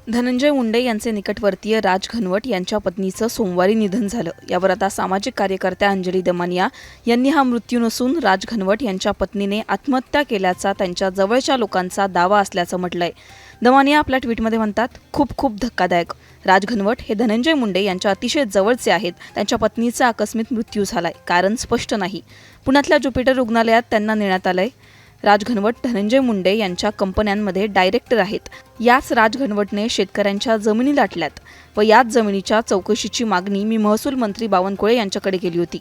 धनंजय मुंडे यांचे निकटवर्तीय राज घनवट यांच्या पत्नीचं सोमवारी निधन झालं। यावर आता सामाजिक कार्यकर्त्या अंजली दमानिया यांनी हा मृत्यू नसून राज घनवट यांच्या पत्नीने आत्महत्या केल्याचा त्यांच्या जवळच्या लोकांचा दावा असल्याचं म्हटलंय। दमानिया आपल्या ट्विटमध्ये म्हणतात, खूप खूप धक्कादायक। राज घनवट हे धनंजय मुंडे यांच्या अतिशय जवळचे आहेत। त्यांच्या पत्नीचा आकस्मिक मृत्यू झालाय, कारण स्पष्ट नाही। पुण्यातल्या ज्युपिटर रुग्णालयात त्यांना नेण्यात आलंय। राज घनवट धनंजय मुंडे यांच्या कंपन्यांमध्ये डायरेक्टर आहेत। याच राज घनवटने शेतकऱ्यांच्या जमिनी लाटल्यात व याच जमिनीच्या चौकशीची मागणी मी महसूल मंत्री बावनकुळे यांच्याकडे केली होती।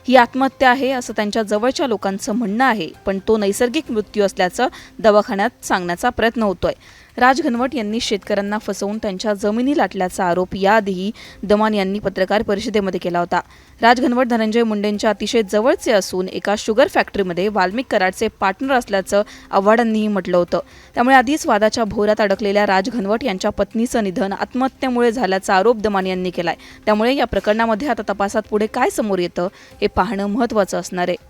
ही आत्महत्या आहे असं त्यांच्या जवळच्या लोकांचं म्हणणं आहे, पण तो नैसर्गिक मृत्यू असल्याचं दवाखान्यात सांगण्याचा प्रयत्न होतोय। राज घनवट यांनी शेतकऱ्यांना फसवून त्यांच्या जमिनी लाटल्याचा आरोप याआधीही दमान यांनी पत्रकार परिषदेमध्ये केला होता। राज घनवट धनंजय मुंडेंच्या अतिशय जवळचे असून एका शुगर फॅक्टरीमध्ये वाल्मिक कराडचे पार्टनर असल्याचं आव्हाडांनीही म्हटलं होतं। त्यामुळे आधीच वादाच्या भोवऱ्यात अडकलेल्या राज घनवट यांच्या पत्नीचं निधन आत्महत्येमुळे झाल्याचा आरोप दमान यांनी केलाय। त्यामुळे या प्रकरणामध्ये आता तपासात पुढे काय समोर येतं हे पाहणं महत्त्वाचं असणार आहे।